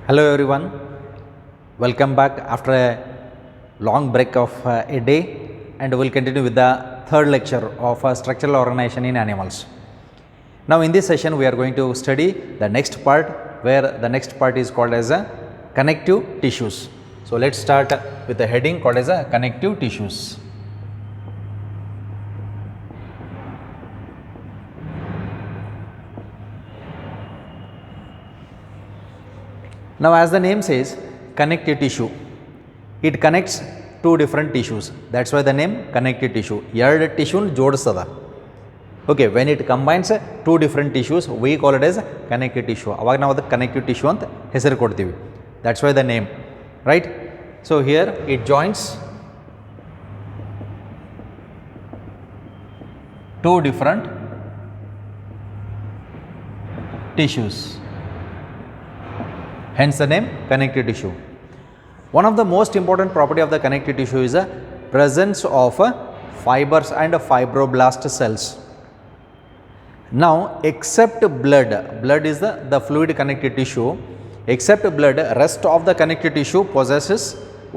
Hello everyone, welcome back after a long break of a day, and we will continue with the third lecture of structural organization in animals. Now in this session we are going to study the next part, where the next part is called as connective tissues. So let's start with the heading called as connective tissues. Now as the name says, connective tissue, it connects two different tissues. That's why the name connective tissue. ಎರಡು tissue ಜೋಡಿಸ್ತದ. Okay, when it combines two different tissues, we call it as connective tissue. ಅವಾಗ ನಾವು ಅದಕ್ಕೆ connective tissue ಅಂತ ಹೆಸರು ಕೊಡ್ತೀವಿ. That's why the name, right? So here it joins two different tissues. Hence the name connective tissue. One of the most important property of the connective tissue is the presence of fibers and fibroblast cells. Now except blood is the fluid connective tissue. Except blood, rest of the connective tissue possesses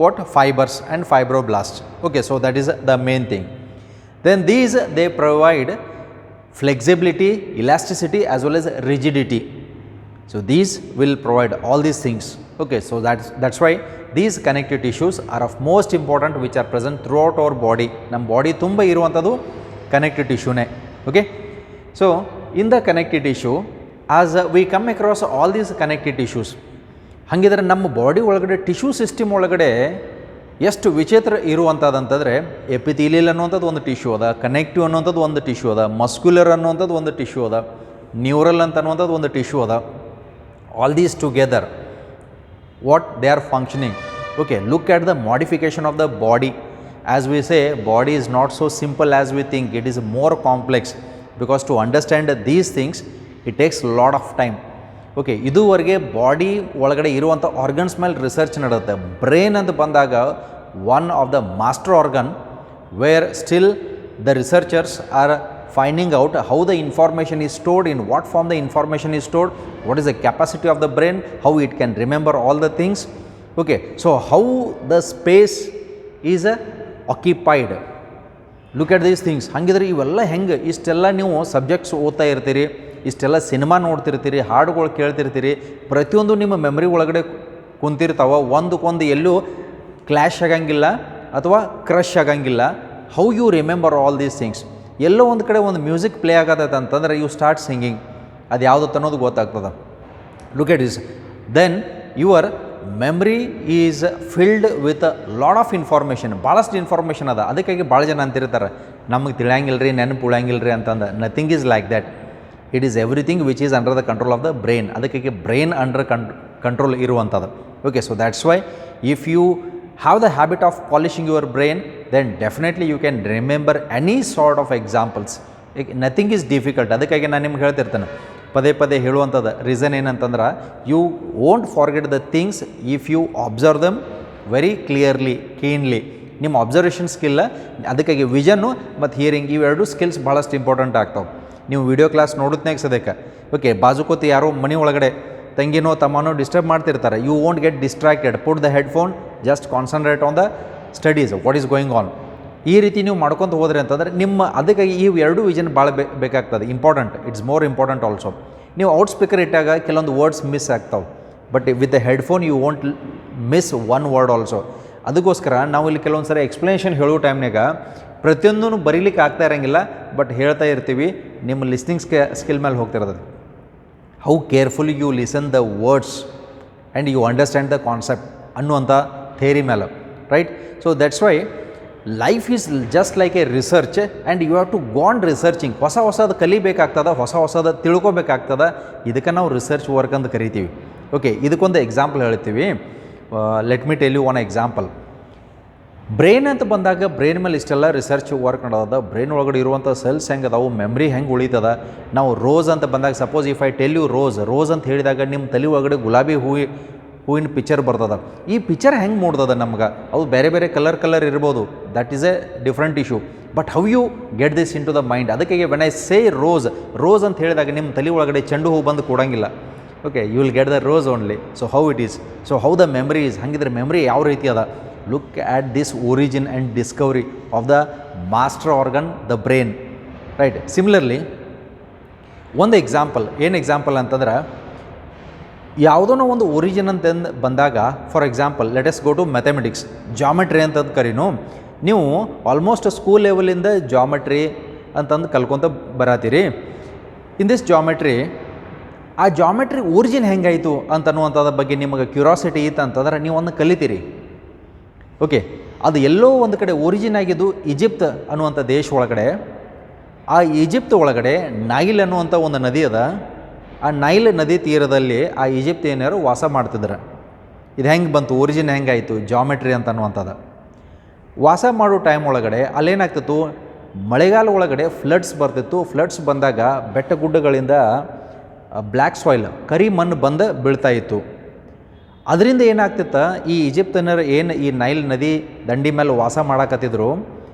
what? Fibers and fibroblasts. Okay, so that is the main thing. Then these they provide flexibility, elasticity as well as rigidity. So these will provide all these things. Okay, so that's why these connective tissues are of most important, which are present throughout our body. Nam body tumba iruvantadu connective tissue ne. Okay, so in the connective tissue, as we come across all these connective tissues, hangidare ನಮ್ಮ body ಒಳಗಡೆ tissue system ಒಳಗಡೆ ಎಷ್ಟು ವಿಚಿತ್ರ ಇರುವಂಥದ್ದಂತಂದರೆ, epithelial ಅನ್ನುವಂಥದ್ದು ಒಂದು tissue ಅದ, connective ಅನ್ನುವಂಥದ್ದು ಒಂದು ಟಿಶ್ಯೂ ಅದ, ಮಸ್ಕ್ಯುಲರ್ ಅನ್ನುವಂಥದ್ದು ಒಂದು ಟಿಶ್ಯೂ ಅದ, ನ್ಯೂರಲ್ ಅಂತ ಅನ್ನುವಂಥದ್ದು ಒಂದು ಟಿಶ್ಯೂ ಅದ. All these together, what they are functioning. Okay, look at the modification of the body. As we say, body is not so simple as we think. It is more complex, because to understand these things it takes a lot of time. Okay, ಇದುವರೆಗೆ body ಒಳಗಡೆ ಇರುವಂಥ organs ಮೇಲೆ research ನಡೆಯುತ್ತೆ. Brain ಅಂತ ಬಂದಾಗ one of the master organ, where still the researchers are finding out how the information is stored, in what form the information is stored, what is the capacity of the brain, how it can remember all the things. Okay, so how the space is occupied. Look at these things. ಹಂಗಿದ್ರೆ ಇವೆಲ್ಲ ಹೆಂಗೆ ಇಷ್ಟೆಲ್ಲ ನೀವು subjects ಓದ್ತಾ ಇರ್ತೀರಿ, ಇಷ್ಟೆಲ್ಲ cinema ನೋಡ್ತಿರ್ತೀರಿ, ಹಾಡುಗಳು ಕೇಳ್ತಿರ್ತೀರಿ, ಪ್ರತಿಯೊಂದು ನಿಮ್ಮ ಮೆಮರಿ ಒಳಗಡೆ ಕುಂತಿರ್ತಾವ, ಒಂದಕ್ಕೊಂದು ಎಲ್ಲೂ ಕ್ಲ್ಯಾಶ್ ಆಗಂಗಿಲ್ಲ ಅಥವಾ ಕ್ರಶ್ ಆಗಂಗಿಲ್ಲ. How you remember all these things? ಎಲ್ಲೋ ಒಂದು ಕಡೆ ಒಂದು ಮ್ಯೂಸಿಕ್ ಪ್ಲೇ ಆಗತ್ತೈತೆ ಅಂತಂದರೆ ಯು ಸ್ಟಾರ್ಟ್ ಸಿಂಗಿಂಗ್, ಅದು ಯಾವುದು ಅನ್ನೋದು ಗೊತ್ತಾಗ್ತದೆ. Look at this. Then your memory is filled with lot of information. ಭಾಳಷ್ಟು ಇನ್ಫಾರ್ಮೇಷನ್ ಅದ. ಅದಕ್ಕಾಗಿ ಭಾಳ ಜನ ಅಂತಿರ್ತಾರೆ, ನಮಗೆ ತಿಳಿಯಂಗಿಲ್ಲ ರೀ, ನೆನಪು ಉಳಂಗಿಲ್ಲ ರೀ ಅಂತಂದು. Nothing is like that. It is everything which is under the control of the brain. ಅದಕ್ಕಾಗಿ ಬ್ರೈನ್ ಅಂಡರ್ ಕಂಟ್ರೋಲ್ ಇರುವಂಥದ್ದು. Okay, so that's why if you have the habit of polishing your brain, then definitely you can remember any sort of examples. Nothing is difficult. ಅದಕ್ಕಾಗಿ ನಾನು ನಿಮ್ಗೆ ಹೇಳ್ತಿರ್ತೇನೆ, ಪದೇ ಪದೇ ಹೇಳುವಂಥದ್ದು reason ಏನಂತಂದ್ರೆ, you won't forget the things if you observe them very clearly, keenly. ನಿಮ್ಮ observation skill, ಅದಕ್ಕಾಗಿ vision ಮತ್ತು ಹಿಯರಿಂಗ್ ಇವೆರಡು ಸ್ಕಿಲ್ಸ್ ಭಾಳಷ್ಟು ಇಂಪಾರ್ಟೆಂಟ್ ಆಗ್ತಾವೆ. ನೀವು ವಿಡಿಯೋ ಕ್ಲಾಸ್ ನೋಡುತ್ತನಾಗ ಸದ್ಯಕ್ಕೆ ಓಕೆ, ಬಾಜುಕೋತಿ ಯಾರೋ ಮನೆ ಒಳಗಡೆ ತಂಗಿನೋ ತಮ್ಮನೋ ಡಿಸ್ಟರ್ಬ್ ಮಾಡ್ತಿರ್ತಾರೆ, you won't get distracted. Put the headphone, just concentrate on the studies, what is going on. ಈ ರೀತಿ ನೀವು ಮಾಡ್ಕೊತ ಹೋದ್ರಿ ಅಂತಂದರೆ ನಿಮ್ಮ, ಅದಕ್ಕಾಗಿ ಈ ಎರಡು ವಿಷನ್ ಭಾಳ ಬೇಕಾಗ್ತದೆ, important. It's more important also. ನೀವು ಔಟ್ ಸ್ಪೀಕರ್ ಇಟ್ಟಾಗ ಕೆಲವೊಂದು ವರ್ಡ್ಸ್ ಮಿಸ್ ಆಗ್ತಾವೆ, but with the headphone you won't miss one word also. ಅದಕ್ಕೋಸ್ಕರ ನಾವು ಇಲ್ಲಿ ಕೆಲವೊಂದು ಸರಿ ಎಕ್ಸ್ಪ್ಲನೇಷನ್ ಹೇಳೋ ಟೈಮ್ನಾಗ ಪ್ರತಿಯೊಂದೂ ಬರೀಲಿಕ್ಕೆ ಆಗ್ತಾ ಇರೋಂಗಿಲ್ಲ, ಬಟ್ ಹೇಳ್ತಾ ಇರ್ತೀವಿ. ನಿಮ್ಮ ಲಿಸ್ನಿಂಗ್ ಸ್ಕಿಲ್ ಮೇಲೆ ಹೋಗ್ತಿರೋದು. How carefully you listen the words and you understand the concept ಅನ್ನುವಂಥ ಥೇರಿ ಮೇಲೆ, right? So that's why life is just like a research and you have to go on researching. ಹೊಸ ಹೊಸದು ಕಲಿಬೇಕಾಗ್ತದೆ, ಹೊಸದು ತಿಳ್ಕೊಬೇಕಾಗ್ತದೆ. ಇದಕ್ಕೆ ನಾವು research work ಅಂತ ಕರಿತೀವಿ. Okay, ಇದಕ್ಕೊಂದು ಎಕ್ಸಾಂಪಲ್ ಹೇಳ್ತೀವಿ. Let me tell you one example. Brain ಅಂತ ಬಂದಾಗ ಬ್ರೈನ್ ಮೇಲೆ ಇಷ್ಟೆಲ್ಲ ರಿಸರ್ಚ್ ವರ್ಕ್ ಮಾಡೋದ. ಬ್ರೈನ್ ಒಳಗಡೆ ಇರುವಂಥ ಸೆಲ್ಸ್ ಹೆಂಗೆ ಅದಾವು, ಮೆಮ್ರಿ ಹೆಂಗೆ ಉಳಿತದ. ನಾವು ರೋಸ್ ಅಂತ ಬಂದಾಗ, suppose if I tell you rose ಅಂತ ಹೇಳಿದಾಗ ನಿಮ್ಮ ತಲೆ ಒಳಗಡೆ ಗುಲಾಬಿ ಹೂವಿನ ಪಿಕ್ಚರ್ ಬರ್ತದೆ. ಈ ಪಿಕ್ಚರ್ ಹೆಂಗೆ ಮೂಡ್ತದ ನಮ್ಗೆ? ಅದು ಬೇರೆ ಬೇರೆ ಕಲರ್ ಇರ್ಬೋದು, that is a different issue. But how you get this in to the mind? ಅದಕ್ಕೆ ವೆನ್ ಐ ಸೇ ರೋಸ್ ಅಂತ ಹೇಳಿದಾಗ ನಿಮ್ಮ ತಲೆ ಒಳಗಡೆ ಚೆಂಡು ಹೂ ಬಂದು ಕೊಡೋಂಗಿಲ್ಲ. Okay, you will get the rose only. So how it is, so how the memory is, ಹಾಗಿದ್ರೆ ಮೆಮರಿ ಯಾವ ರೀತಿ ಅದ. Look at this origin and discovery of the master organ, the brain, right. Similarly ಒಂದು example, ಏನು example ಅಂತಂದ್ರೆ, ಯಾವುದೋ ಒಂದು origin ಅಂತಂದು ಬಂದಾಗ, for example let us go to mathematics, geometry ಅಂತಂದು ಕರೀನು. ನೀವು ಆಲ್ಮೋಸ್ಟ್ ಸ್ಕೂಲ್ ಲೆವೆಲಿಂದ ಜಾಮೆಟ್ರಿ ಅಂತಂದು ಕಲ್ಕೊತ ಬರತ್ತೀರಿ. ಇನ್ ದಿಸ್ ಜಾಮೆಟ್ರಿ, ಆ ಜಾಮೆಟ್ರಿ ಒರಿಜಿನ್ ಹೆಂಗಾಯಿತು ಅಂತನ್ನುವಂಥದ್ರ ಬಗ್ಗೆ ನಿಮಗೆ ಕ್ಯೂರಾಸಿಟಿ ಇತ್ತು ಅಂತಂದ್ರೆ ನೀವು ಅದನ್ನು ಕಲಿತೀರಿ. ಓಕೆ, ಅದು ಎಲ್ಲೋ ಒಂದು ಕಡೆ ಒರಿಜಿನ್ ಆಗಿದ್ದು ಈಜಿಪ್ಟ್ ಅನ್ನುವಂಥ ದೇಶ ಒಳಗಡೆ. ಆ ಈಜಿಪ್ಟ್ ಒಳಗಡೆ ನೈಲ್ ಅನ್ನುವಂಥ ಒಂದು ನದಿ ಅದ. ಆ ನೈಲ್ ನದಿ ತೀರದಲ್ಲಿ ಆ ಈಜಿಪ್ತಿಯನ್ನರು ವಾಸ ಮಾಡ್ತಿದ್ರು. ಇದು ಹೆಂಗೆ ಬಂತು, ಒರಿಜಿನ್ ಹೆಂಗಾಯಿತು, ಜಾಮೆಟ್ರಿ ಅಂತ ಅನ್ನುವಂಥದ್ದು. ವಾಸ ಮಾಡೋ ಟೈಮ್ ಒಳಗಡೆ ಅಲ್ಲೇನಾಗ್ತಿತ್ತು, ಮಳೆಗಾಲ ಒಳಗಡೆ ಫ್ಲಡ್ಸ್ ಬರ್ತಿತ್ತು. ಫ್ಲಡ್ಸ್ ಬಂದಾಗ ಬೆಟ್ಟ ಗುಡ್ಡಗಳಿಂದ ಬ್ಲ್ಯಾಕ್ ಸಾಯಿಲ್, ಕರಿ ಮಣ್ಣು ಬಂದು ಬೀಳ್ತಾ ಇತ್ತು. ಅದರಿಂದ ಏನಾಗ್ತಿತ್ತು, ಈ ಈಜಿಪ್ತನರು ಏನು ಈ ನೈಲ್ ನದಿ ದಂಡಿ ಮೇಲೆ ವಾಸ ಮಾಡಕತ್ತಿದ್ರು,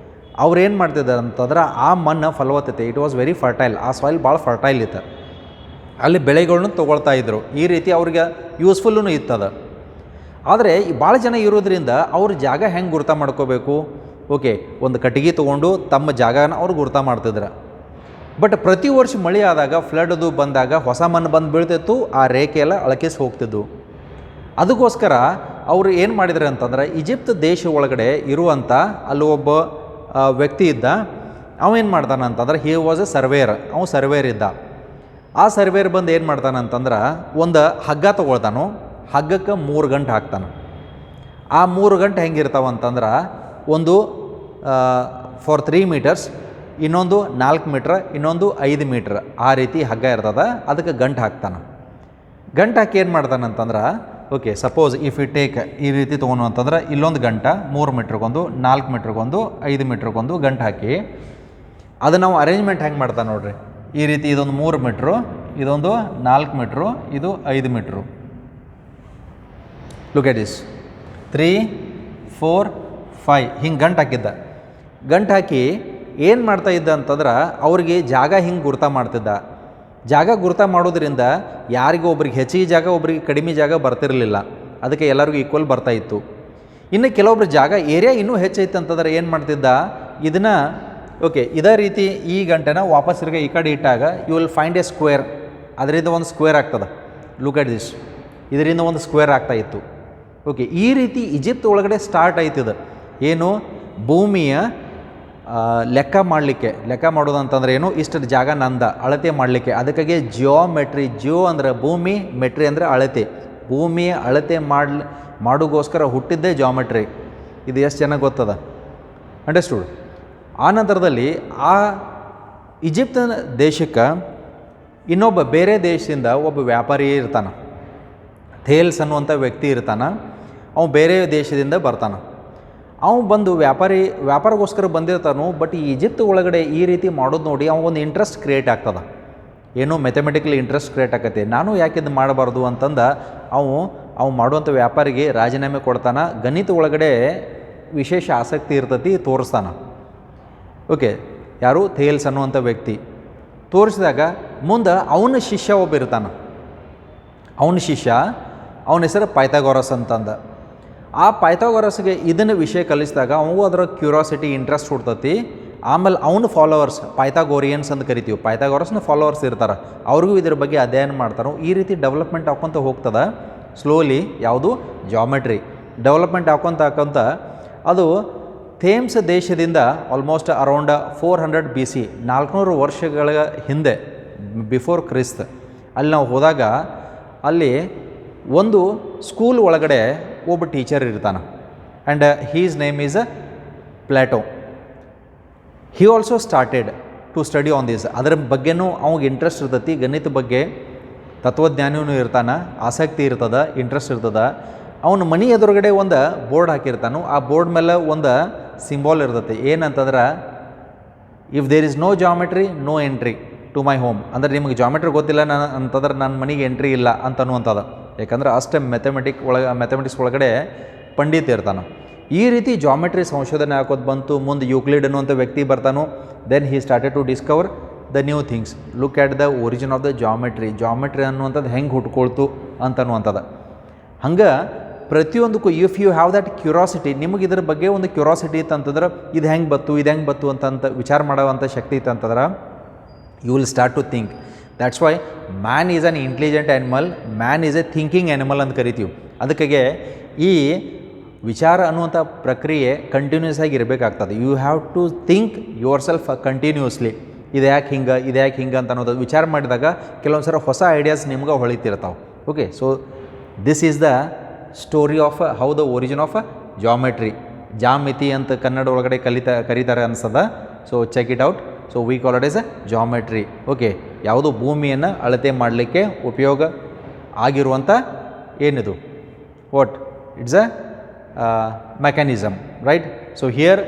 ಅವ್ರು ಏನು ಮಾಡ್ತಿದ್ದಾರೆ ಅಂತಂದ್ರೆ ಆ ಮಣ್ಣು ಫಲವತ್ತತೆ, ಇಟ್ ವಾಸ್ ವೆರಿ ಫರ್ಟೈಲ್, ಆ ಸಾಯಿಲ್ ಭಾಳ ಫರ್ಟೈಲ್ ಇತ್ತು. ಅಲ್ಲಿ ಬೆಳೆಗಳನ್ನ ತೊಗೊಳ್ತಾ ಇದ್ದರು. ಈ ರೀತಿ ಅವ್ರಿಗೆ ಯೂಸ್ಫುಲ್ಲೂ ಇತ್ತದ. ಆದರೆ ಭಾಳ ಜನ ಇರೋದ್ರಿಂದ ಅವ್ರ ಜಾಗ ಹೆಂಗೆ ಗುರ್ತ ಮಾಡ್ಕೋಬೇಕು, ಓಕೆ, ಒಂದು ಕಟ್ಟಿಗೆ ತೊಗೊಂಡು ತಮ್ಮ ಜಾಗನ ಅವ್ರು ಗುರ್ತ ಮಾಡ್ತಿದ್ರು. ಬಟ್ ಪ್ರತಿ ವರ್ಷ ಮಳೆ ಆದಾಗ, ಫ್ಲಡ್ದು ಬಂದಾಗ ಹೊಸ ಮಣ್ಣು ಬಂದು ಬೀಳ್ತಿತ್ತು, ಆ ರೇಖೆ ಎಲ್ಲ ಅಳಕಿಸಿ ಹೋಗ್ತಿದ್ವು. ಅದಕ್ಕೋಸ್ಕರ ಅವರು ಏನು ಮಾಡಿದ್ರು ಅಂತಂದ್ರೆ, ಈಜಿಪ್ಟ್ ದೇಶ ಒಳಗಡೆ ಇರುವಂಥ ಅಲ್ಲಿ ಒಬ್ಬ ವ್ಯಕ್ತಿ ಇದ್ದ. ಅವೇನು ಮಾಡ್ತಾನಂತಂದ್ರೆ, ಹಿ ವಾಸ್ ಎ ಸರ್ವೇಯರ್, ಅವನು ಸರ್ವೇಯರ್ ಇದ್ದ. ಆ ಸರ್ವೇಯರ್ ಬಂದು ಏನು ಮಾಡ್ತಾನಂತಂದ್ರೆ, ಒಂದು ಹಗ್ಗ ತೊಗೊಳ್ತಾನು, ಹಗ್ಗಕ್ಕೆ 3 ಗಂಟೆ ಹಾಕ್ತಾನೆ. ಆ 3 ಗಂಟೆ ಹೆಂಗಿರ್ತಾವಂತಂದ್ರೆ, ಒಂದು ಫಾರ್ 3 ಮೀಟರ್ಸ್, ಇನ್ನೊಂದು 4 ಮೀಟ್ರ್, ಇನ್ನೊಂದು 5 ಮೀಟ್ರ್, ಆ ರೀತಿ ಹಗ್ಗ ಇರ್ತದೆ. ಅದಕ್ಕೆ ಗಂಟೆ ಹಾಕ್ತಾನೆ. ಗಂಟೆ ಹಾಕಿ ಏನು ಮಾಡ್ತಾನಂತಂದ್ರೆ, okay, suppose if you take ಈ ರೀತಿ ತೊಗೊಂಡು ಅಂತಂದ್ರೆ, ಇಲ್ಲೊಂದು ಗಂಟೆ 3 ಮೀಟ್ರಿಗೊಂದು, 4 ಮೀಟ್ರಿಗೊಂದು, 5 ಮೀಟ್ರಿಗೊಂದು ಗಂಟೆ ಹಾಕಿ, ಅದು ನಾವು ಅರೇಂಜ್ಮೆಂಟ್ ಹೆಂಗೆ ಮಾಡ್ತಾನೆ ನೋಡ್ರಿ. ಈ ರೀತಿ ಇದೊಂದು 3 ಮೀಟ್ರು, ಇದೊಂದು 4 ಮೀಟ್ರು, ಇದು 5 ಮೀಟ್ರು. ಲುಕ್ ಎಟ್ ದಿಸ್, 3, 4, 5 ಹಿಂಗೆ ಗಂಟೆ ಹಾಕಿದ್ದ. ಗಂಟೆ ಹಾಕಿ ಏನು ಮಾಡ್ತಾ ಇದ್ದ ಅಂತಂದ್ರೆ, ಅವ್ರಿಗೆ ಜಾಗ ಹಿಂಗೆ ಗುರ್ತ ಮಾಡ್ತಿದ್ದ. ಜಾಗ ಗುರ್ತ ಮಾಡೋದ್ರಿಂದ ಯಾರಿಗೂ ಒಬ್ರಿಗೆ ಹೆಚ್ಚಿಗೆ ಜಾಗ, ಒಬ್ರಿಗೆ ಕಡಿಮೆ ಜಾಗ ಬರ್ತಿರಲಿಲ್ಲ. ಅದಕ್ಕೆ ಎಲ್ಲರಿಗೂ ಈಕ್ವಲ್ ಬರ್ತಾಯಿತ್ತು. ಇನ್ನು ಕೆಲವೊಬ್ರು ಜಾಗ ಏರಿಯಾ ಇನ್ನೂ ಹೆಚ್ಚೈತೆ ಅಂತಂದ್ರೆ ಏನು ಮಾಡ್ತಿದ್ದ, ಇದನ್ನು ಓಕೆ ಇದೇ ರೀತಿ ಈ ಗಂಟೆನ ವಾಪಸ್ ತಿರ್ಗಿ ಈ ಕಡೆ ಇಟ್ಟಾಗ you will find a square. ಅದರಿಂದ ಒಂದು ಸ್ಕ್ವೇರ್ ಆಗ್ತದೆ. ಲುಕ್ ಎಟ್ ದಿಸ್, ಇದರಿಂದ ಒಂದು ಸ್ಕ್ವೇರ್ ಆಗ್ತಾಯಿತ್ತು. ಓಕೆ, ಈ ರೀತಿ ಈಜಿಪ್ಟ್ ಒಳಗಡೆ ಸ್ಟಾರ್ಟ್ ಆಯ್ತಿದೆ. ಏನು, ಭೂಮಿಯ ಲೆಕ್ಕ ಮಾಡಲಿಕ್ಕೆ, ಲೆಕ್ಕ ಮಾಡೋದು ಅಂತಂದ್ರೆ ಏನು, ಇಷ್ಟು ಜಾಗ ನಂದ ಅಳತೆ ಮಾಡಲಿಕ್ಕೆ. ಅದಕ್ಕಾಗಿ ಜಿಯೋಮೆಟ್ರಿ, ಜಿಯೋ ಅಂದರೆ ಭೂಮಿ, ಮೆಟ್ರಿ ಅಂದರೆ ಅಳತೆ. ಭೂಮಿಯ ಅಳತೆ ಮಾಡೋಗೋಸ್ಕರ ಹುಟ್ಟಿದ್ದೇ ಜಾಮೆಟ್ರಿ. ಇದು ಎಷ್ಟು ಚೆನ್ನಾಗಿ ಗೊತ್ತದ, ಅಂಡರ್ಸ್ಟೂಡ್. ಆ ನಂತರದಲ್ಲಿ ಆ ಈಜಿಪ್ಟ್ ದೇಶಕ್ಕೆ ಇನ್ನೊಬ್ಬ ಬೇರೆ ದೇಶದಿಂದ ಒಬ್ಬ ವ್ಯಾಪಾರಿ ಇರ್ತಾನೆ. ಥೇಲ್ಸ್ ಅನ್ನುವಂಥ ವ್ಯಕ್ತಿ ಇರ್ತಾನೆ. ಅವನು ಬೇರೆ ದೇಶದಿಂದ ಬರ್ತಾನೆ. ಅವನು ಬಂದು ವ್ಯಾಪಾರಗೋಸ್ಕರ ಬಂದಿರ್ತಾನು. ಬಟ್ ಈ ಈಜಿಪ್ಟ್ ಒಳಗಡೆ ಈ ರೀತಿ ಮಾಡೋದು ನೋಡಿ ಅವನಿಗೊಂದು ಇಂಟ್ರೆಸ್ಟ್ ಕ್ರಿಯೇಟ್ ಆಗ್ತದೆ. ಏನೋ ಮೆಥಮೆಟಿಕಲಿ ಇಂಟ್ರೆಸ್ಟ್ ಕ್ರಿಯೇಟ್ ಆಗತ್ತೆ. ನಾನು ಯಾಕಿದು ಮಾಡಬಾರ್ದು ಅಂತಂದು ಅವು ಮಾಡುವಂಥ ವ್ಯಾಪಾರಿಗೆ ರಾಜೀನಾಮೆ ಕೊಡ್ತಾನೆ. ಗಣಿತ ಒಳಗಡೆ ವಿಶೇಷ ಆಸಕ್ತಿ ಇರ್ತತಿ, ತೋರಿಸ್ತಾನೆ. ಓಕೆ, ಯಾರು, ಥೇಲ್ಸ್ ಅನ್ನುವಂಥ ವ್ಯಕ್ತಿ ತೋರಿಸಿದಾಗ ಮುಂದೆ ಅವನ ಶಿಷ್ಯ ಒಬ್ಬ ಇರ್ತಾನೆ. ಅವನ ಶಿಷ್ಯ, ಅವನ ಹೆಸರು ಪೈಥಾಗೊರಸ್ ಅಂತಂದು. ಆ ಪೈಥಾಗೊರಸ್ಗೆ ಇದನ್ನು ವಿಷಯ ಕಲಿಸಿದಾಗ ಅವನು ಅದರ ಕ್ಯೂರಾಸಿಟಿ, ಇಂಟ್ರೆಸ್ಟ್ ಹುಡ್ತತಿ. ಆಮೇಲೆ ಅವನ ಫಾಲೋವರ್ಸ್, ಪೈಥಾಗೋರಿಯನ್ಸ್ ಅಂತ ಕರಿತೀವಿ, ಪೈಥಾಗೊರಸ್ನ ಫಾಲೋವರ್ಸ್ ಇರ್ತಾರೆ. ಅವ್ರಿಗೂ ಇದ್ರ ಬಗ್ಗೆ ಅಧ್ಯಯನ ಮಾಡ್ತಾರೆ. ಈ ರೀತಿ ಡೆವಲಪ್ಮೆಂಟ್ ಹಾಕ್ಕೊಂತ ಹೋಗ್ತದೆ ಸ್ಲೋಲಿ. ಯಾವುದು, ಜಾಮೆಟ್ರಿ ಡೆವಲಪ್ಮೆಂಟ್ ಹಾಕ್ಕೊಂತ ಅದು ಥೇಮ್ಸ್ ದೇಶದಿಂದ ಆಲ್ಮೋಸ್ಟ್ ಅರೌಂಡ್ 400 BC, 400 ವರ್ಷಗಳ ಹಿಂದೆ, ಬಿಫೋರ್ ಕ್ರಿಸ್ತ್, ಅಲ್ಲಿ ನಾವು ಹೋದಾಗ ಅಲ್ಲಿ ಒಂದು ಸ್ಕೂಲ್ ಒಳಗಡೆ ಒಬ್ಬ ಟೀಚರ್ ಇರ್ತಾನೆ. And his name is Plato. He also started to study on this. ಅದರ ಬಗ್ಗೆನೂ ಅವ್ಗೆ ಇಂಟ್ರೆಸ್ಟ್ ಇರ್ತೈತಿ. ಗಣಿತ ಬಗ್ಗೆ ತತ್ವಜ್ಞಾನಿಯೂ ಇರ್ತಾನೆ, ಆಸಕ್ತಿ ಇರ್ತದೆ, ಇಂಟ್ರೆಸ್ಟ್ ಇರ್ತದೆ. ಅವನ ಮನೆ ಎದುರುಗಡೆ ಒಂದು ಬೋರ್ಡ್ ಹಾಕಿರ್ತಾನು. ಆ ಬೋರ್ಡ್ ಮೇಲೆ ಒಂದು ಸಿಂಬಾಲ್ ಇರ್ತೈತಿ. ಏನಂತಂದ್ರೆ, if there is no geometry, no entry to my home. ಅಂದರೆ ನಿಮಗೆ ಜಾಮೆಟ್ರಿ ಗೊತ್ತಿಲ್ಲ ಅಂತಂದ್ರೆ ನನ್ನ ಮನೆಗೆ ಎಂಟ್ರಿ ಇಲ್ಲ ಅಂತನ್ನುವಂಥದ್ದು. ಯಾಕಂದ್ರೆ ಅಷ್ಟೇ ಮ್ಯಾಥಮೆಟಿಕ್ಸ್ ಒಳಗಡೆ ಪಂಡಿತ ಇರ್ತಾನೆ. ಈ ರೀತಿ ಜಾಮೆಟ್ರಿ ಸಂಶೋಧನೆ ಹಾಕೋದು ಬಂತು. ಮುಂದೆ ಯೂಕ್ಲಿಡ್ ಅನ್ನುವಂಥ ವ್ಯಕ್ತಿ ಬರ್ತಾನು. Then he started to discover the new things. Look at the origin of the geometry. Geometry ಅನ್ನುವಂಥದ್ದು ಹೆಂಗೆ ಹುಟ್ಕೊಳ್ತು ಅಂತನ್ನುವಂಥದ್ದು. ಹಂಗೆ ಪ್ರತಿಯೊಂದಕ್ಕೂ if you have that curiosity, ನಿಮಗೆ ಇದ್ರ ಬಗ್ಗೆ ಒಂದು ಕ್ಯೂರಾಸಿಟಿ ಇತ್ತಂತಂದ್ರೆ ಇದು ಹೆಂಗೆ ಬತ್ತು ಅಂತ ವಿಚಾರ ಮಾಡೋವಂಥ ಶಕ್ತಿ ಇತ್ತಂತಂದ್ರೆ you will start to think. That's why man is an intelligent animal, man is a thinking animal ಅಂತ ಕರಿತೀವಿ. ಅದಕ್ಕಾಗೆ ಈ ವಿಚಾರ ಅನ್ನುವಂಥ ಪ್ರಕ್ರಿಯೆ ಕಂಟಿನ್ಯೂಸ್ ಆಗಿ ಇರಬೇಕಾಗ್ತದೆ. You have to think yourself continuously. ಇದು ಯಾಕೆ ಹಿಂಗೆ ಅಂತ ಅನ್ನೋದು ವಿಚಾರ ಮಾಡಿದಾಗ ಕೆಲವೊಂದು ಸಲ ಹೊಸ ಐಡಿಯಾಸ್ ನಿಮ್ಗೆ ಹೊಳಿತಿರ್ತಾವೆ. Okay, so this is the story of how the origin of geometry. ಜಾಮಿತಿ ಅಂತ ಕನ್ನಡ ಒಳಗಡೆ ಕರೀತಾರೆ ಅನ್ಸದ. So check it out. So we call it is a geometry. Okay, ಯಾವುದು ಭೂಮಿಯನ್ನು ಅಳತೆ ಮಾಡಲಿಕ್ಕೆ ಉಪಯೋಗ ಆಗಿರುವಂಥ ಏನಿದು what it's a mechanism, right. So here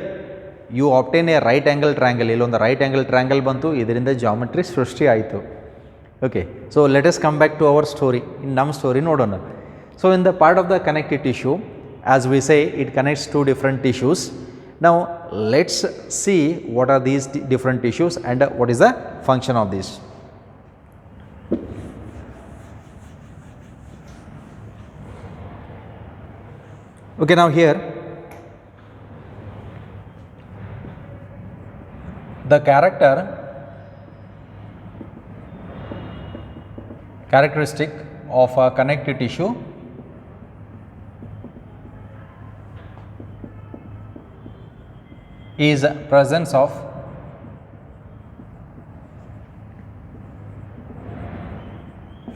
you obtain a right angle triangle. ಇಲ್ಲೊಂದು ರೈಟ್ ಆ್ಯಂಗಲ್ ಟ್ರ್ಯಾಂಗಲ್ ಬಂತು, ಇದರಿಂದ ಜಾಮೆಟ್ರಿ ಸೃಷ್ಟಿ ಆಯಿತು. Okay, so let us come back to our story. ನಮ್ಮ ಸ್ಟೋರಿ ನೋಡೋಣ. So in the part of the connective tissue, as we say, it connects to different tissues. Now let's see what are these different tissues and what is the function of these. Okay, now here the characteristic of a connective tissue is presence of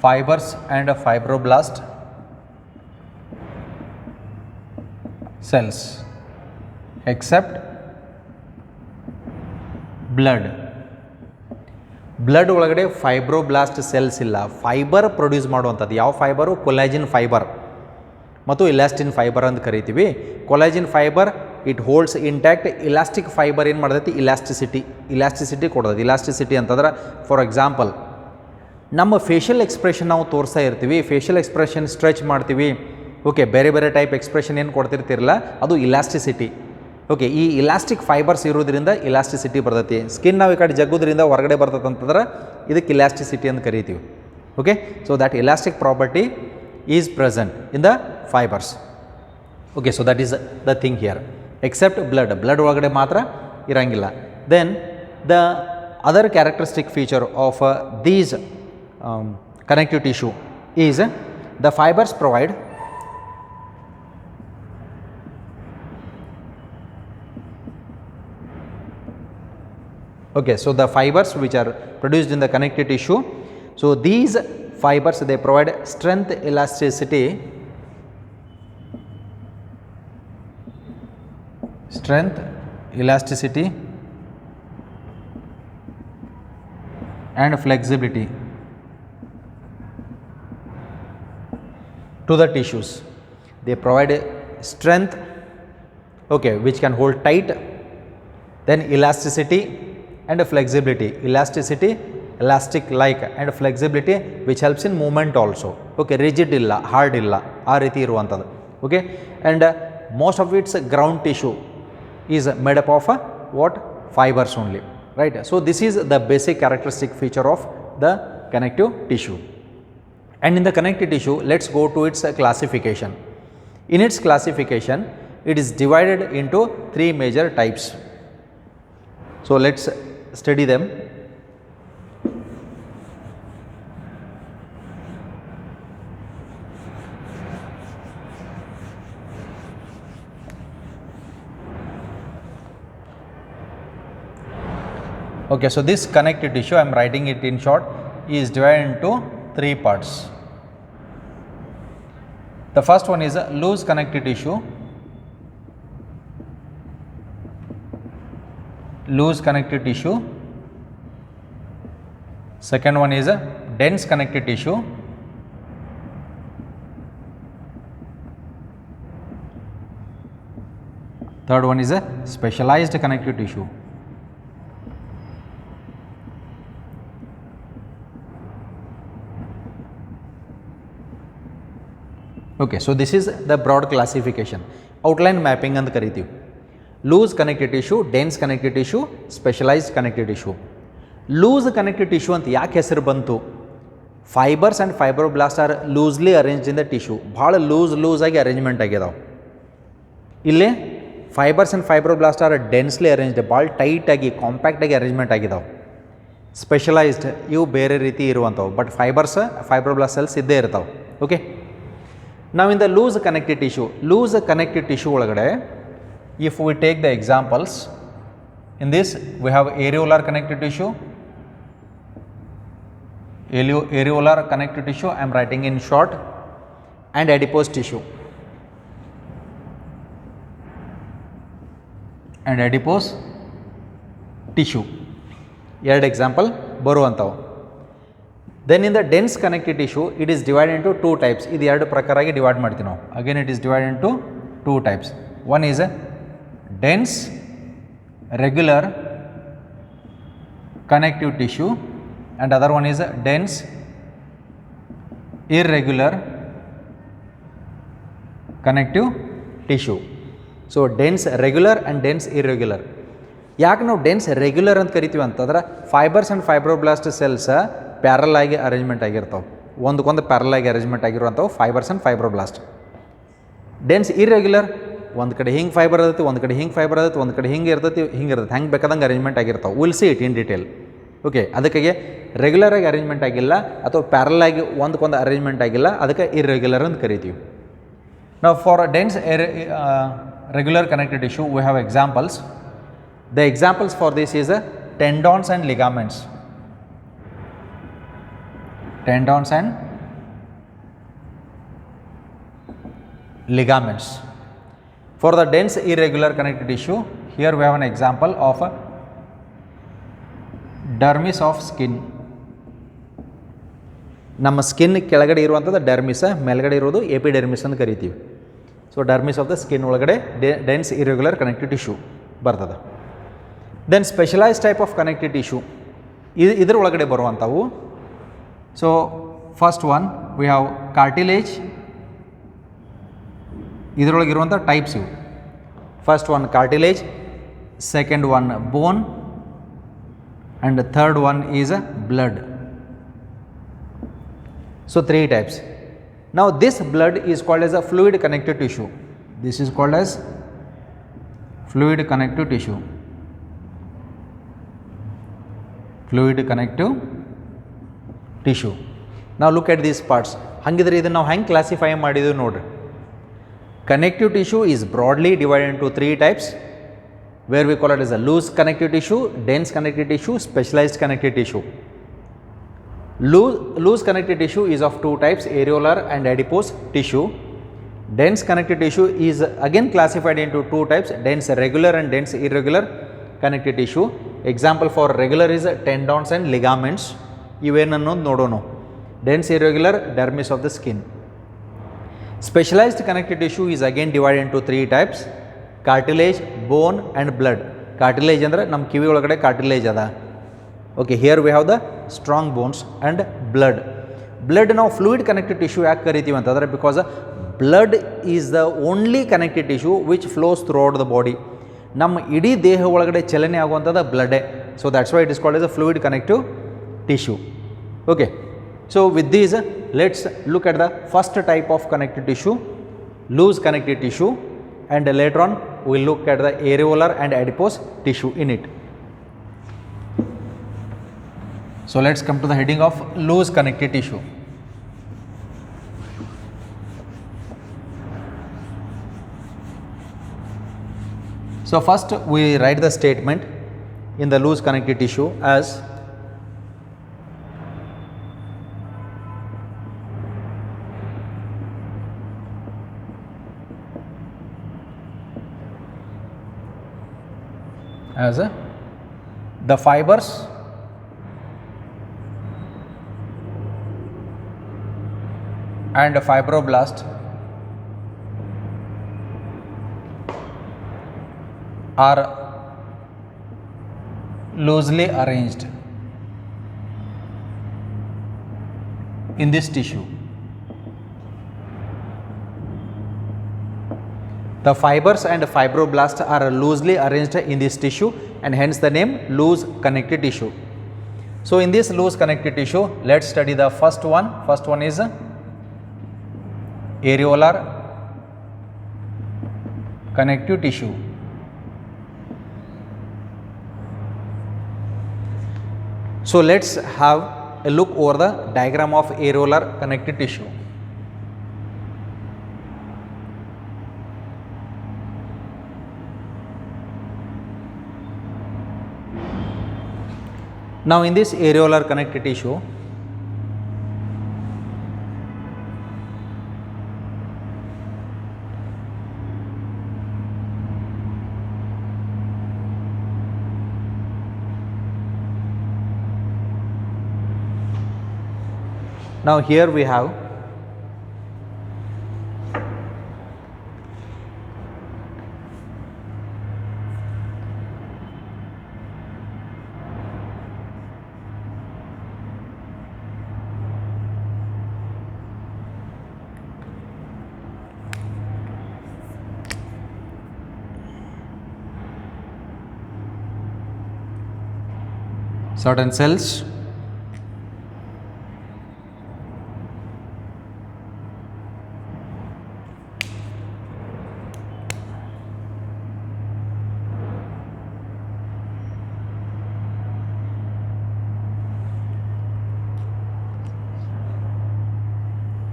fibers and fibroblast cells except blood. Blood ಒಳಗಡೆ fibroblast cells ಇಲ್ಲ. Fibre produce ಮಾಡುವಂಥದ್ದು ಯಾವ fibre? Collagen fibre ಮತ್ತು ಇಲಾಸ್ಟಿನ್ fibre ಅಂತ ಕರಿತೀವಿ. Collagen fibre it holds intact. Elastic fibre ಏನು ಮಾಡ್ತೈತಿ? Elasticity ಕೊಡ್ತದೆ. ಇಲಾಸ್ಟಿಸಿಟಿ ಅಂತಂದ್ರೆ ಫಾರ್ ಎಕ್ಸಾಂಪಲ್ ನಮ್ಮ ಫೇಶಿಯಲ್ ಎಕ್ಸ್ಪ್ರೆಷನ್ ನಾವು ತೋರಿಸ್ತಾ ಇರ್ತೀವಿ, ಫೇಶಿಯಲ್ ಎಕ್ಸ್ಪ್ರೆಷನ್ ಸ್ಟ್ರೆಚ್ ಮಾಡ್ತೀವಿ. ಓಕೆ, ಬೇರೆ ಬೇರೆ ಟೈಪ್ ಎಕ್ಸ್ಪ್ರೆಷನ್ ಏನು ಕೊಡ್ತಿರ್ತಿರಲ್ಲ, ಅದು ಇಲಾಸ್ಟಿಸಿಟಿ. ಓಕೆ, ಈ ಇಲಾಸ್ಟಿಕ್ ಫೈಬರ್ಸ್ ಇರೋದ್ರಿಂದ ಇಲಾಸ್ಟಿಸಿಟಿ ಬರ್ತೈತಿ. ಸ್ಕಿನ್ ನಾವು ಈ ಕಡೆ ಜಗ್ಗೋದ್ರಿಂದ ಹೊರಗಡೆ ಬರ್ತದೆ ಅಂತಂದ್ರೆ ಇದಕ್ಕೆ ಇಲಾಸ್ಟಿಸಿಟಿ ಅಂತ ಕರಿತೀವಿ. Okay, so that elastic property is present in the fibres. Okay, so that is the thing here. Except blood ಒಳಗಡೆ ಮಾತ್ರ ಇರಂಗಿಲ್ಲ. Then the other characteristic feature of these connective tissue is the fibers provide okay, so the fibers which are produced in the connective tissue, so these fibers they provide strength, elasticity and flexibility to the tissues. They provide strength, okay, which can hold tight, then elasticity and flexibility. Elasticity, elastic like, and flexibility which helps in movement also. Okay, rigid illa, hard illa, aa riti iruvanthadu. Okay, and most of its ground tissue is made up of what? Fibers only, right? So this is the basic characteristic feature of the connective tissue. And in the connective tissue, let's go to its classification. In its classification, it is divided into 3 major types. So let's study them. Okay, so this connective tissue, I am writing it in short, is divided into 3 parts. The first one is a loose connective tissue. Second one is a dense connective tissue. Third one is a specialized connective tissue. Okay, so this is the broad classification. Outline mapping ಅಂತ ಕರಿತೀವಿ. Loose connective tissue, dense connective tissue, specialized connective tissue. Loose connective tissue ಅಂತ ಯಾಕೆ ಹೆಸರು ಬಂತು? Fibres and fibroblast are loosely arranged in the tissue. ಭಾಳ ಲೂಸಾಗಿ arrangement ಆಗಿದಾವೆ. ಇಲ್ಲಿ fibres and fibroblast are densely arranged, ಭಾಳ ಟೈಟಾಗಿ ಕಾಂಪ್ಯಾಕ್ಟಾಗಿ ಅರೇಂಜ್ಮೆಂಟ್ ಆಗಿದಾವೆ. ಸ್ಪೆಷಲೈಸ್ಡ್ ಇವು ಬೇರೆ ರೀತಿ ಇರುವಂಥವು, ಬಟ್ ಫೈಬ್ರೋಬ್ಲಾಸ್ಟ್ ಸೆಲ್ಸ್ ಇದ್ದೇ ಇರ್ತಾವೆ. ಓಕೆ, ನಾವು in the loose connective tissue ಒಳಗಡೆ if we take the examples, in this we have areolar connective tissue, I am writing in short, and adipose tissue, ಎರಡು example ಬರುವಂಥವು. Then in the dense connective tissue it is divide into 2 types. ಇದು ಎರಡು ಪ್ರಕಾರಾಗಿ divide ಮಾಡ್ತೀವಿ ನಾವು. Again it is divide into 2 types. One is dense regular connective tissue and other one is dense irregular connective tissue. So dense regular and dense irregular. ಯಾಕೆ ನಾವು dense regular ಅಂತ ಕರಿತೀವಿ ಅಂತಂದ್ರೆ fibres and fibroblast cells parallel ಆಗಿ arrangement ಆಗಿರ್ತಾವೆ, ಒಂದಕ್ಕೊಂದು parallel ಆಗಿ arrangement ಆಗಿರುವಂಥವು fibres and fibroblast. Dense irregular, ಒಂದು ಕಡೆ ಹಿಂಗೆ ಫೈಬರ್ ಇರ್ತೈತಿ, ಒಂದು ಕಡೆ ಹಿಂಗೆ ಫೈಬರ್ ಇರ್ತೈತಿ, ಒಂದು ಕಡೆ ಹಿಂಗೆ ಇರ್ತೈತಿ, ಹೆಂಗೆ ಬೇಕಾದಂಗೆ ಅರೇಂಜ್ಮೆಂಟ್ ಆಗಿರ್ತಾವೆ. Will see it in detail. Okay, ಅದಕ್ಕಾಗಿ ರೆಗ್ಯುಲರಾಗಿ ಅರೇಂಜ್ಮೆಂಟ್ ಆಗಿಲ್ಲ ಅಥವಾ ಪ್ಯಾರಲ್ ಆಗಿ ಒಂದಕ್ಕೊಂದು ಅರೇಂಜ್ಮೆಂಟ್ ಆಗಿಲ್ಲ, ಅದಕ್ಕೆ ಇರ್ರೆಗ್ಯುಲರ್ ಅಂತ ಕರಿತೀವಿ. ನಾವು for dense regular connective tissue we have examples. The examples for this is tendons and ligaments. For the dense irregular connective tissue, here we have an example of a dermis of skin. ನಮ್ಮ skin ಕೆಳಗಡೆ ಇರುವಂಥದ್ದು dermis, ಮೇಲ್ಗಡೆ ಇರೋದು epidermis ಅಂತ ಕರಿತೀವಿ. So dermis of the skin ಒಳಗಡೆ dense irregular connective tissue ಬರ್ತದೆ. Then specialise type of connective tissue ಇದ್ರ ಒಳಗಡೆ ಬರುವಂಥವು. So first one we have cartilage. ಇದರೊಳಗಿರುವಂಥ ಟೈಪ್ಸ್ ಇವು. First one cartilage, second one bone, and third one is blood. So 3 types. Now this blood is called as a fluid connective tissue. This is called as fluid connective tissue. Now look at these parts. ಹಂಗಿದ್ರೆ ಇದನ್ನು ನಾವು ಹೆಂಗೆ classify ಮಾಡಿದ್ವಿ ನೋಡ್ರಿ. Connective tissue is broadly divided into 3 types, where we call it as a loose connective tissue, dense connective tissue, specialized connective tissue. Loose connective tissue is of 2 types, areolar and adipose tissue. Dense connective tissue is again classified into 2 types, dense regular and dense irregular connective tissue. Example for regular is tendons and ligaments. ಇವೇನನ್ನು ನೋಡೋಣ. Dense irregular, dermis of the skin. Specialized connective tissue is again divided into 3 types, cartilage, bone and blood. Cartilage ಅಂದರೆ ನಮ್ಮ ಕಿವಿ ಒಳಗಡೆ cartilage ಅದ. Okay, here we have the strong bones and blood. Blood ನಾವು fluid connective tissue ಯಾಕೆ ಕರಿತೀವಿ ಅಂತಂದರೆ because blood is the only connective tissue which flows throughout the body. ನಮ್ಮ ಇಡೀ ದೇಹ ಒಳಗಡೆ ಚಲನೆ ಆಗುವಂಥದ್ದು ಬ್ಲಡ್ಡೇ. So that's why it is called as a fluid connective tissue. Okay, so with these let's look at the first type of connective tissue, loose connective tissue, and later on we'll look at the areolar and adipose tissue in it. So let's come to the heading of loose connective tissue. So first we write the statement in the loose connective tissue as the fibers and fibroblast are loosely arranged in this tissue. The fibers and fibroblasts are loosely arranged in this tissue and hence the name loose connective tissue. So in this loose connective tissue, let's study the first one. First one is areolar connective tissue. So let's have a look over the diagram of areolar connective tissue. Now in this areolar connective tissue, now here we have certain cells.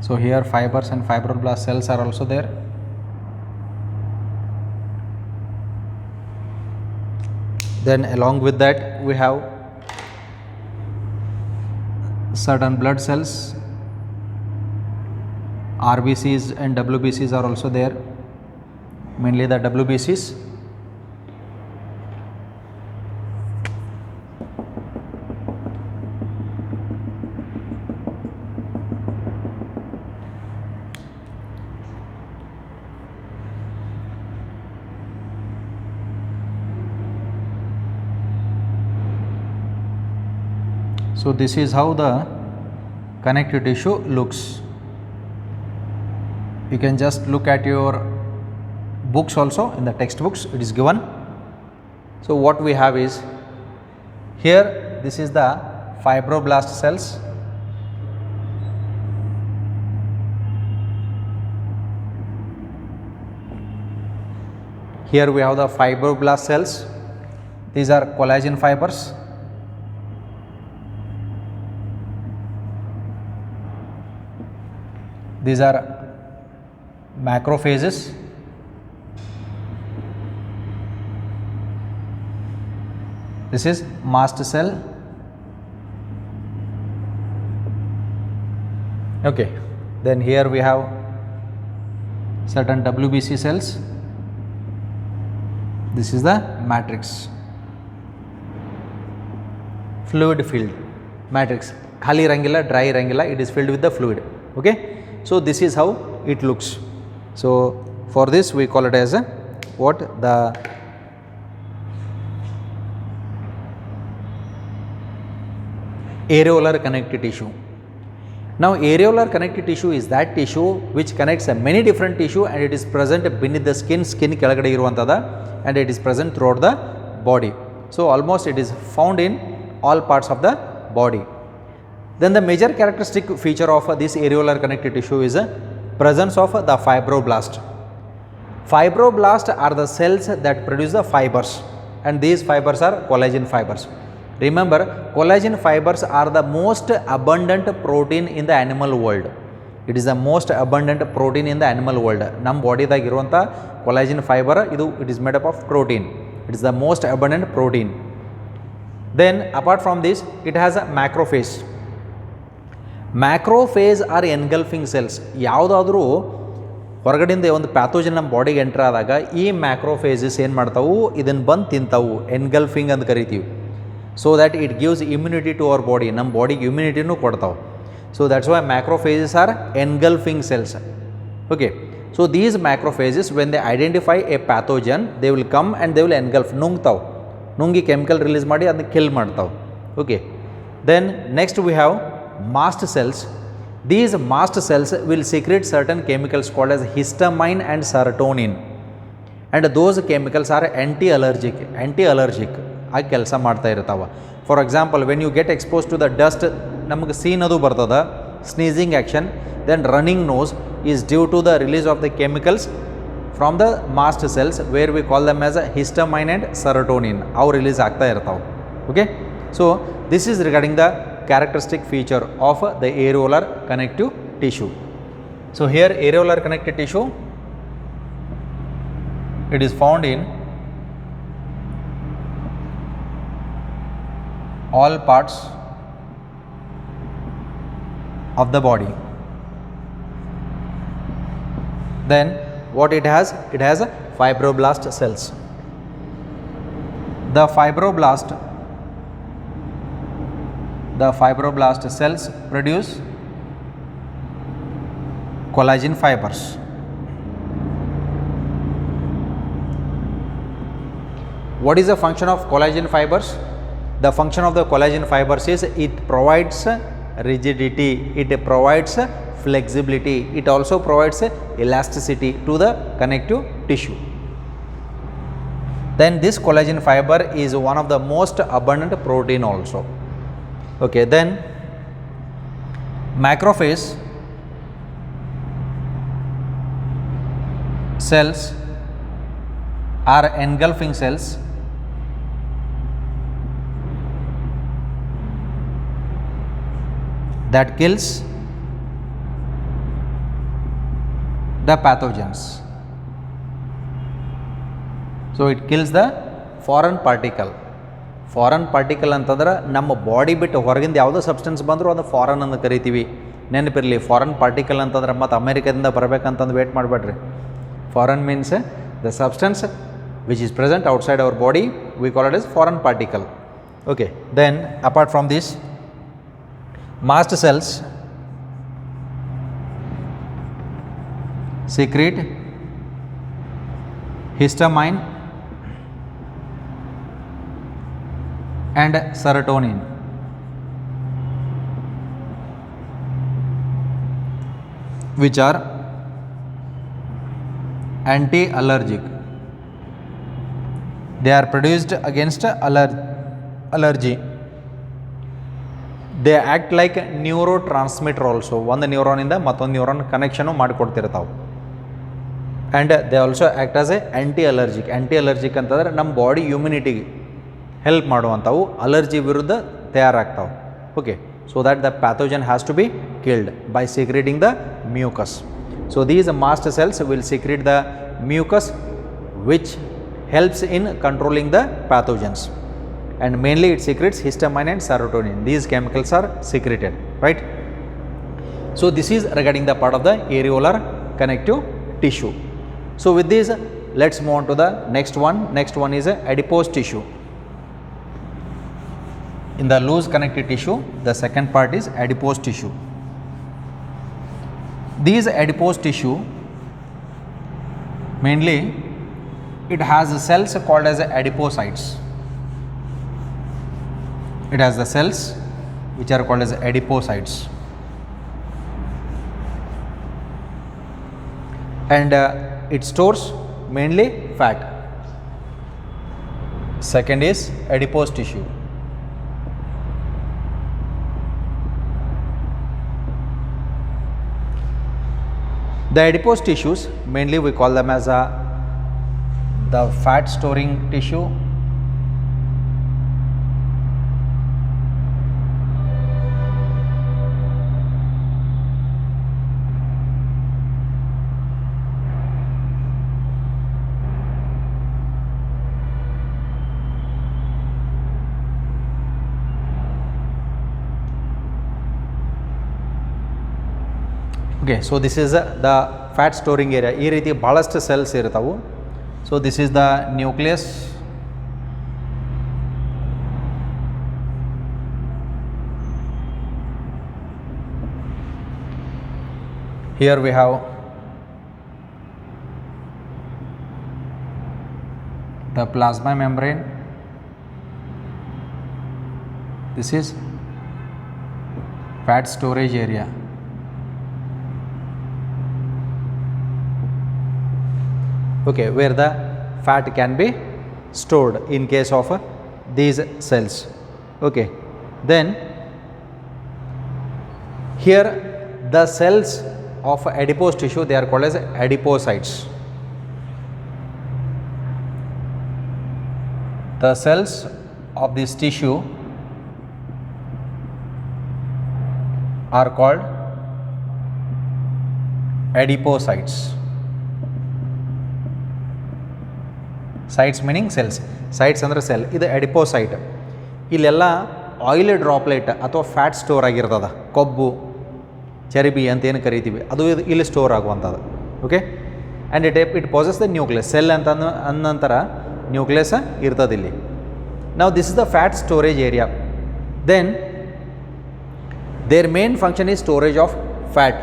So here fibers and fibroblast cells are also there. Then along with that we have certain blood cells, RBCs and WBCs are also there, mainly the WBCs. So this is how the connective tissue looks. You can just look at your books also, in the textbooks it is given. So what we have is, here this is the fibroblast cells, here we have the fibroblast cells, these are collagen fibers. These are macrophages. This is mast cell. Okay. Then here we have certain WBC cells. This is the matrix. Fluid filled matrix. Khali rangila, dry rangila, it is filled with the fluid. Okay. So this is how it looks. So for this we call it as a what? The areolar connective tissue. Now areolar connective tissue is that tissue which connects many different tissue and it is present beneath the skin ಕೆಳಗಡೆ ಇರುವಂತದ, and it is present throughout the body. So almost it is found in all parts of the body. Then the major characteristic feature of this areolar connective tissue is presence of the fibroblast. Fibroblasts are the cells that produce the fibers, and these fibers are collagen fibers. Remember, collagen fibers are the most abundant protein in the animal world. It is the most abundant protein in the animal world. Nam body ದಾಗ ಇರುವಂತ collagen fiber it is made up of protein. It is the most abundant protein. Then apart from this, it has a macrophage. Macrophages are engulfing cells. ಯಾವುದಾದ್ರೂ ಹೊರಗಡೆಯಿಂದ ಒಂದು pathogen ನಮ್ಮ ಬಾಡಿಗೆ enter ಆದಾಗ ಈ ಮ್ಯಾಕ್ರೋಫೇಸಸ್ ಏನು ಮಾಡ್ತಾವು, ಇದನ್ನು ಬಂದು ತಿಂತಾವು, ಎನ್ಗಲ್ಫಿಂಗ್ ಅಂತ ಕರಿತೀವಿ. So that it gives immunity to our body, ನಮ್ಮ ಬಾಡಿಗೆ ಇಮ್ಯುನಿಟಿನೂ ಕೊಡ್ತಾವೆ. So that's why macrophages are engulfing cells. Okay. So these macrophages when they identify a pathogen they will come and they will engulf, ನುಂಗ್ತಾವೆ, ನುಂಗಿ chemical release ಮಾಡಿ ಅದನ್ನ kill ಮಾಡ್ತಾವೆ. Okay. Then next we have mast cells. These mast cells will secrete certain chemicals called as histamine and serotonin, and those chemicals are anti-allergic ಆಗಿ ಕೆಲಸ ಮಾಡ್ತಾ ಇರ್ತಾವೆ. For example, when you get exposed to the dust, ನಮಗೆ scene ಅದು ಬರ್ತದೆ, sneezing action, then running nose is due to the release of the chemicals from the mast cells where we call them as a histamine and serotonin. ಅವು release ಆಗ್ತಾ ಇರ್ತಾವೆ. Okay, so this is regarding the characteristic feature of the areolar connective tissue. So here areolar connective tissue, it is found in all parts of the body. Then what it has fibroblast cells. The fibroblast cells produce collagen fibers. What is the function of collagen fibers? The function of the collagen fibers is it provides rigidity, it provides flexibility, it also provides elasticity to the connective tissue. Then this collagen fiber is one of the most abundant protein also. Okay, then macrophage cells are engulfing cells that kills the pathogens. So it kills the foreign particle. Foreign particle ಅಂತಂದ್ರೆ ನಮ್ಮ body ಬಿಟ್ಟು ಹೊರಗಿಂದ ಯಾವುದೋ substance ಬಂದರೂ ಅದು foreign ಅಂತ ಕರಿತೀವಿ. ನೆನಪಿರಲಿ, ಫಾರನ್ ಪಾರ್ಟಿಕಲ್ ಅಂತಂದ್ರೆ ಮತ್ತು ಅಮೇರಿಕಾದಿಂದ ಬರಬೇಕಂತಂದು ವೇಟ್ ಮಾಡಬೇಡ್ರಿ. Foreign means the substance which is present outside our body, we call it as foreign particle. Okay, then apart from this, mast cells secrete histamine and serotonin, which are anti-allergic. They are produced against allergy. They act like neurotransmitter also. ಒಂದು neuron ಇಂದ ಮತ್ತೊಂದು neuron connection ಮಾಡಿಕೊಡ್ತಿರ್ತಾವೆ. And they also act as a anti allergic ಅಂತಂದ್ರೆ ನಮ್ಮ body ಇಮ್ಯುನಿಟಿಗೆ help ಮಾಡುವಂಥವು, allergy ವಿರುದ್ಧ ತಯಾರಾಗ್ತಾವೆ. Okay, so that the pathogen has to be killed by secreting the mucus. So these mast cells will secrete the mucus which helps in controlling the pathogens, and mainly it secretes histamine and serotonin. These chemicals are secreted, right? So this is regarding the part of the areolar connective tissue. So with this, let's move on to the next one. Next one is adipose tissue. In the loose connective tissue, the second part is adipose tissue. These adipose tissue, mainly it has cells called as adipocytes. It has the cells which are called as adipocytes, and it stores mainly fat. Second is adipose tissue. The adipose tissues, mainly we call them as the fat storing tissue, okay. So this is the fat storing area. ಈ ರೀತಿ ಬಹಳಷ್ಟು cells ಇರ್ತಾವು. So this is the nucleus, here we have the plasma membrane. This is fat storage area. Okay, where the fat can be stored in case of these cells. Okay, then here the cells of adipose tissue, they are called as adipocytes. The cells of this tissue are called adipocytes. Cytes meaning cells. Cytes andre cell. Idu adipocyte. ಇಲ್ಲೆಲ್ಲ oil droplet ಅಥವಾ fat store ಆಗಿರ್ತದೆ, ಕೊಬ್ಬು ಚರಿಬಿ ಅಂತ ಏನು ಕರಿತೀವಿ ಅದು ಇಲ್ಲಿ store ಆಗುವಂಥದ್ದು. Okay, and it possess the nucleus. Cell ಅಂತ ನಂತರ ನ್ಯೂಕ್ಲಿಯಸ್ ಇರ್ತದೆ ಇಲ್ಲಿ. ನಾವು this is the fat storage area. Then their main function is storage of fat.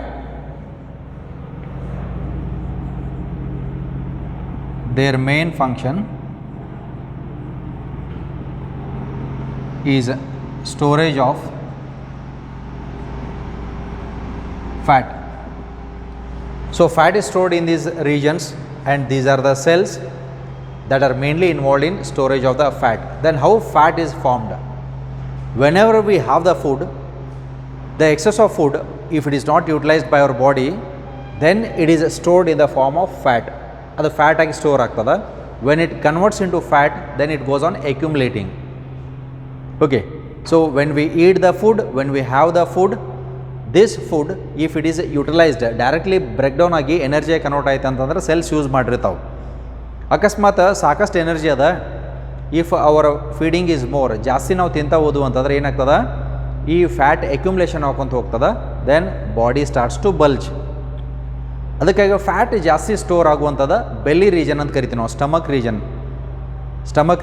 Their main function is storage of fat. So fat is stored in these regions, and these are the cells that are mainly involved in storage of the fat. Then how fat is formed? Whenever we have the food, the excess of food, if it is not utilized by our body, then it is stored in the form of fat. ಅದು fat ಆಗಿ store ಆಗ್ತದೆ. When it converts in to fat, then it goes on accumulating. Okay, so when we eat the food, when we have the food, this food if it is utilised directly break down ಆಗಿ ಎನರ್ಜಿಯಾಗಿ convert ಆಯ್ತು ಅಂತಂದ್ರೆ cells use ಮಾಡಿರ್ತಾವೆ. ಅಕಸ್ಮಾತ್ ಸಾಕಷ್ಟು energy ಅದ, if hour feeding is more, ಜಾಸ್ತಿ ನಾವು ತಿಂತಾ ಹೋದು ಅಂತಂದ್ರೆ ಏನಾಗ್ತದೆ, ಈ ಫ್ಯಾಟ್ ಅಕ್ಯುಮುಲೇಷನ್ ಹಾಕೊಂತ ಹೋಗ್ತದೆ. Then body starts to bulge. ಅದಕ್ಕಾಗಿ ಫ್ಯಾಟ್ ಜಾಸ್ತಿ ಸ್ಟೋರ್ ಆಗುವಂಥದ್ದು ಬೆಲ್ಲಿ ರೀಜನ್ ಅಂತ ಕರಿತೀವಿ ನಾವು, stomach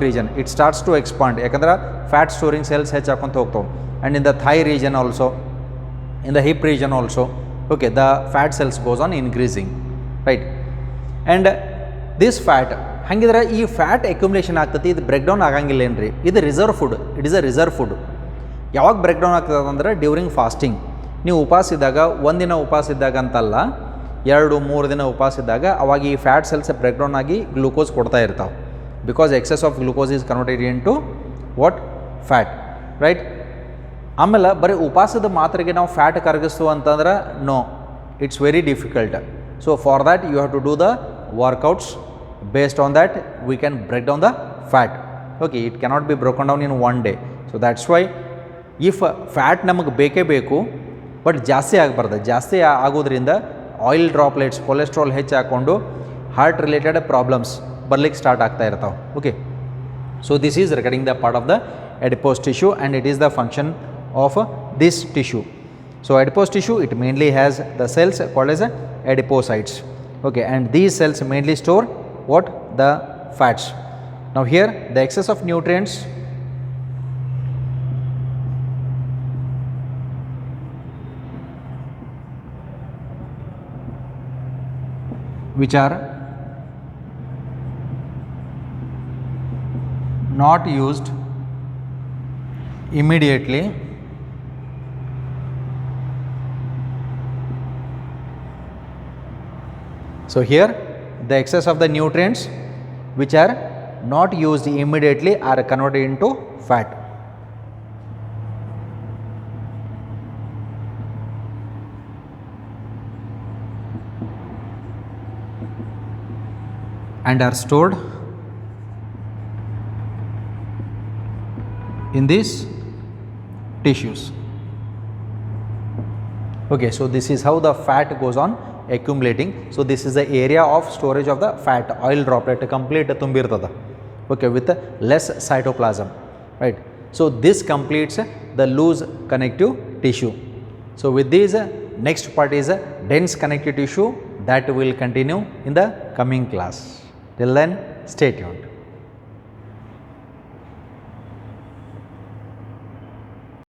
region it starts to expand. ಯಾಕಂದ್ರೆ ಫ್ಯಾಟ್ ಸ್ಟೋರಿಂಗ್ ಸೆಲ್ಸ್ ಹೆಚ್ಚಾಕೊಂತ ಹೋಗ್ತಾವೆ. And in the thigh region also, in the hip region also, okay, the fat cells goes on increasing, right. And this fat ಹಾಗಿದ್ರೆ ಈ fat accumulation ಆಗ್ತದೆ, ಇದು break down ಆಗಂಗಿಲ್ಲ ಏನ್ರಿ, ಇದು reserve food. It is a reserve food. ಯಾವಾಗ break down ಆಗ್ತದೆ ಅಂದರೆ ಡ್ಯೂರಿಂಗ್ ಫಾಸ್ಟಿಂಗ್. ನೀವು ಉಪವಾಸ ಇದ್ದಾಗ, ಒಂದಿನ ಉಪವಾಸ ಇದ್ದಾಗ ಅಂತಲ್ಲ, 2-3 ದಿನ ಉಪವಾಸ ಇದ್ದಾಗ ಅವಾಗ ಈ ಫ್ಯಾಟ್ ಸೆಲ್ಸ್ ಬ್ರೇಕ್ ಡೌನ್ ಆಗಿ ಗ್ಲೂಕೋಸ್ ಕೊಡ್ತಾ ಇರ್ತಾವೆ. Because excess of glucose is converted into what, fat, right. ಆಮೇಲೆ ಬರೀ ಉಪವಾಸದ ಮಾತ್ರೆಗೆ ನಾವು ಫ್ಯಾಟ್ ಕರಗಿಸ್ತು ಅಂತಂದ್ರೆ no, it's very difficult. So for that you have to do the workouts. Based on that we can break down the fat. Okay, it cannot be broken down in one day. So that's why if fat ನಮಗೆ ಬೇಕೇ ಬೇಕು, but ಜಾಸ್ತಿ ಆಗಬಾರ್ದು. ಜಾಸ್ತಿ ಆಗೋದ್ರಿಂದ oil droplets, cholesterol ಹೆಚ್ಚು ಹಾಕ್ಕೊಂಡು heart related problems ಬರ್ಲಿಕ್ಕೆ ಸ್ಟಾರ್ಟ್ ಆಗ್ತಾ ಇರ್ತಾವೆ. Okay, so this is regarding the part of the adipose tissue, and it is the function of this tissue. So adipose tissue, it mainly has the cells called as adipocytes. Okay, and these cells mainly store what, the fats. Now here the excess of nutrients which are not used immediately so here the excess of the nutrients which are not used immediately are converted into fat. And are stored in these tissues. Okay, so this is how the fat goes on accumulating. So this is the area of storage of the fat, oil droplet complete tumbirtada. Okay, with less cytoplasm, right? So this completes the loose connective tissue. So with this next part is dense connective tissue, that will continue in the coming class. Till then, stay tuned.